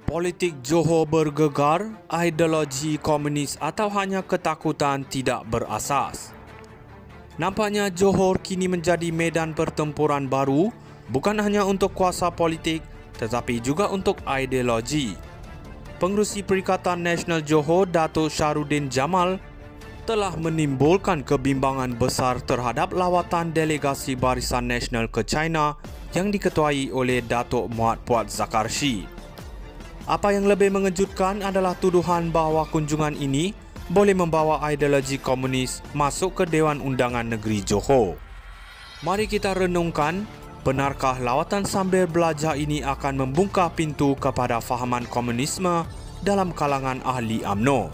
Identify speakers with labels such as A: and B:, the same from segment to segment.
A: Politik Johor bergegar, ideologi komunis atau hanya ketakutan tidak berasas. Nampaknya Johor kini menjadi medan pertempuran baru, bukan hanya untuk kuasa politik tetapi juga untuk ideologi. Pengerusi Perikatan Nasional Johor, Datuk Syahrudin Jamal, telah menimbulkan kebimbangan besar terhadap lawatan delegasi Barisan Nasional ke China yang diketuai oleh Datuk Muhammad Puat Zakarshi. Apa yang lebih mengejutkan adalah tuduhan bahawa kunjungan ini boleh membawa ideologi komunis masuk ke Dewan Undangan Negeri Johor. Mari kita renungkan, benarkah lawatan sambil belajar ini akan membuka pintu kepada fahaman komunisme dalam kalangan ahli UMNO?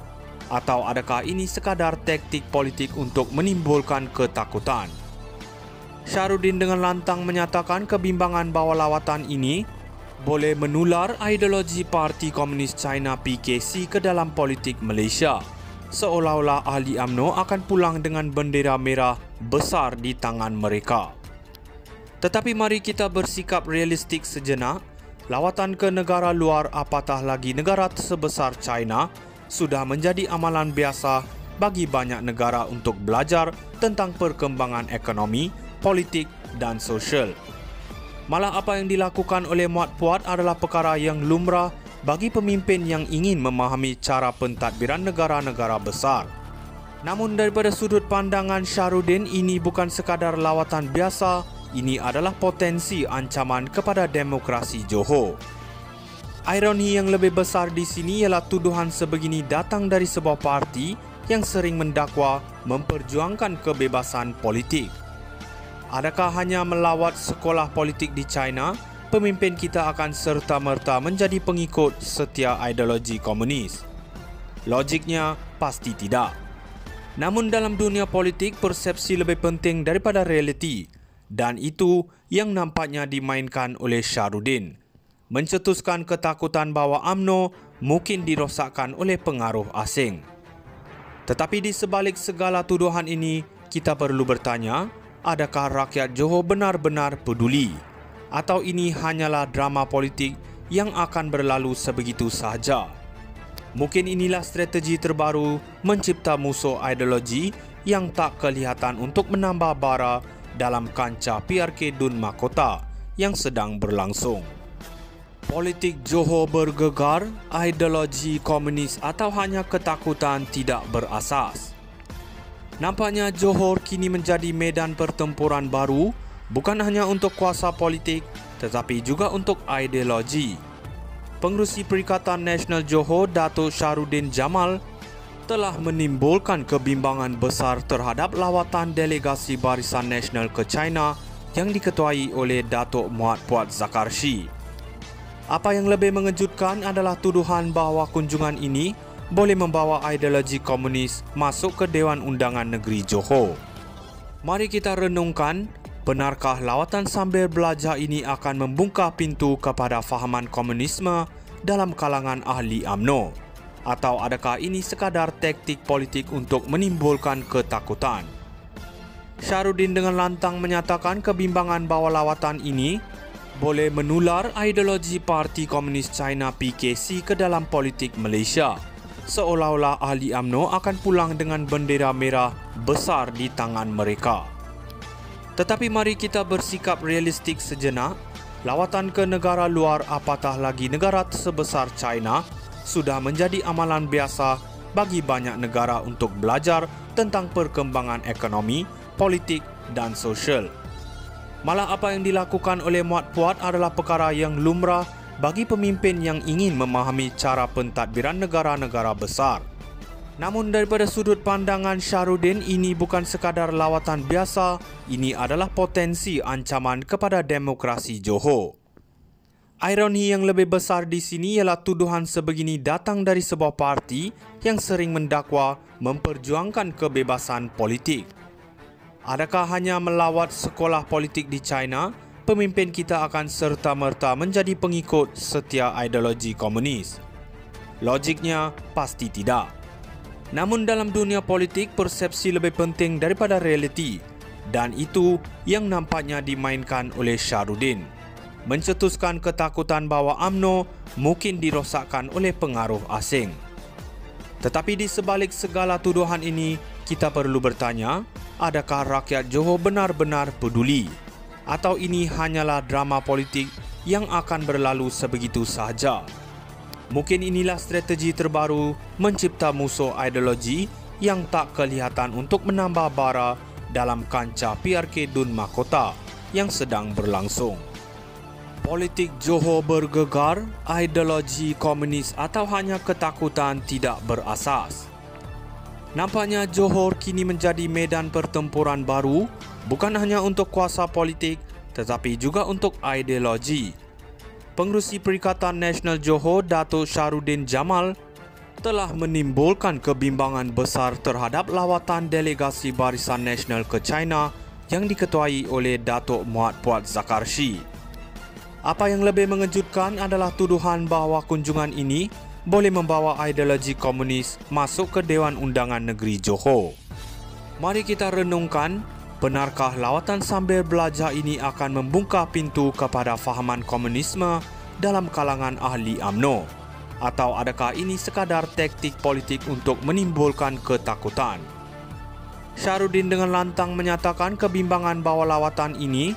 A: Atau adakah ini sekadar taktik politik untuk menimbulkan ketakutan? Syahrudin dengan lantang menyatakan kebimbangan bahawa lawatan ini boleh menular ideologi Parti Komunis China PKC ke dalam politik Malaysia, seolah-olah ahli UMNO akan pulang dengan bendera merah besar di tangan mereka. Tetapi mari kita bersikap realistik sejenak. Lawatan ke negara luar, apatah lagi negara sebesar China, sudah menjadi amalan biasa bagi banyak negara untuk belajar tentang perkembangan ekonomi, politik dan sosial. Malah apa yang dilakukan oleh Muhammad Puat adalah perkara yang lumrah bagi pemimpin yang ingin memahami cara pentadbiran negara-negara besar. Namun daripada sudut pandangan Syahrudin, ini bukan sekadar lawatan biasa, ini adalah potensi ancaman kepada demokrasi Johor. Ironi yang lebih besar di sini ialah tuduhan sebegini datang dari sebuah parti yang sering mendakwa memperjuangkan kebebasan politik. Adakah hanya melawat sekolah politik di China, pemimpin kita akan serta-merta menjadi pengikut setia ideologi komunis? Logiknya pasti tidak. Namun dalam dunia politik, persepsi lebih penting daripada realiti, dan itu yang nampaknya dimainkan oleh Syahrudin, mencetuskan ketakutan bahawa UMNO mungkin dirosakkan oleh pengaruh asing. Tetapi di sebalik segala tuduhan ini, kita perlu bertanya, adakah rakyat Johor benar-benar peduli? Atau ini hanyalah drama politik yang akan berlalu sebegitu sahaja? Mungkin inilah strategi terbaru mencipta musuh ideologi yang tak kelihatan untuk menambah bara dalam kancah PRK Dun Mahkota yang sedang berlangsung. Politik Johor bergegar, ideologi komunis atau hanya ketakutan tidak berasas. Nampaknya Johor kini menjadi medan pertempuran baru, bukan hanya untuk kuasa politik tetapi juga untuk ideologi. Pengerusi Perikatan Nasional Johor, Datuk Syahrudin Jamal, telah menimbulkan kebimbangan besar terhadap lawatan delegasi Barisan Nasional ke China yang diketuai oleh Datuk Muhammad Puat Zakarshi. Apa yang lebih mengejutkan adalah tuduhan bahawa kunjungan ini boleh membawa ideologi komunis masuk ke Dewan Undangan Negeri Johor. Mari kita renungkan, benarkah lawatan sambil belajar ini akan membuka pintu kepada fahaman komunisme dalam kalangan ahli UMNO? Atau adakah ini sekadar taktik politik untuk menimbulkan ketakutan? Syahrudin dengan lantang menyatakan kebimbangan bahawa lawatan ini boleh menular ideologi Parti Komunis China PKC ke dalam politik Malaysia, seolah-olah ahli UMNO akan pulang dengan bendera merah besar di tangan mereka. Tetapi mari kita bersikap realistik sejenak. Lawatan ke negara luar, apatah lagi negara sebesar China, sudah menjadi amalan biasa bagi banyak negara untuk belajar tentang perkembangan ekonomi, politik dan sosial. Malah apa yang dilakukan oleh Muhammad Puat adalah perkara yang lumrah bagi pemimpin yang ingin memahami cara pentadbiran negara-negara besar. Namun daripada sudut pandangan Syahrudin, ini bukan sekadar lawatan biasa, ini adalah potensi ancaman kepada demokrasi Johor. Ironi yang lebih besar di sini ialah tuduhan sebegini datang dari sebuah parti yang sering mendakwa memperjuangkan kebebasan politik. Adakah hanya melawat sekolah politik di China, pemimpin kita akan serta-merta menjadi pengikut setia ideologi komunis? Logiknya pasti tidak. Namun dalam dunia politik, persepsi lebih penting daripada realiti, dan itu yang nampaknya dimainkan oleh Syahrudin, mencetuskan ketakutan bahawa UMNO mungkin dirosakkan oleh pengaruh asing. Tetapi di sebalik segala tuduhan ini, kita perlu bertanya, adakah rakyat Johor benar-benar peduli? Atau ini hanyalah drama politik yang akan berlalu sebegitu sahaja? Mungkin inilah strategi terbaru mencipta musuh ideologi yang tak kelihatan untuk menambah bara dalam kancah PRK Dun Mahkota yang sedang berlangsung. Politik Johor bergegar, ideologi komunis atau hanya ketakutan tidak berasas. Nampaknya Johor kini menjadi medan pertempuran baru, bukan hanya untuk kuasa politik tetapi juga untuk ideologi. Pengerusi Perikatan Nasional Johor, Datuk Syahrudin Jamal, telah menimbulkan kebimbangan besar terhadap lawatan delegasi Barisan Nasional ke China yang diketuai oleh Datuk Muhammad Puat Zakarshi. Apa yang lebih mengejutkan adalah tuduhan bahawa kunjungan ini boleh membawa ideologi komunis masuk ke Dewan Undangan Negeri Johor. Mari kita renungkan, benarkah lawatan sambil belajar ini akan membuka pintu kepada fahaman komunisme dalam kalangan ahli UMNO? Atau adakah ini sekadar taktik politik untuk menimbulkan ketakutan? Syahrudin dengan lantang menyatakan kebimbangan bahawa lawatan ini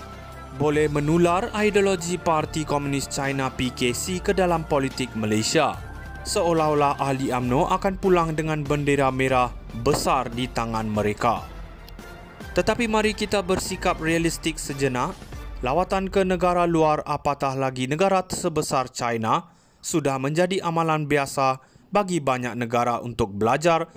A: boleh menular ideologi Parti Komunis China PKC ke dalam politik Malaysia, seolah-olah ahli UMNO akan pulang dengan bendera merah besar di tangan mereka. Tetapi mari kita bersikap realistik sejenak. Lawatan ke negara luar, apatah lagi negara sebesar China, sudah menjadi amalan biasa bagi banyak negara untuk belajar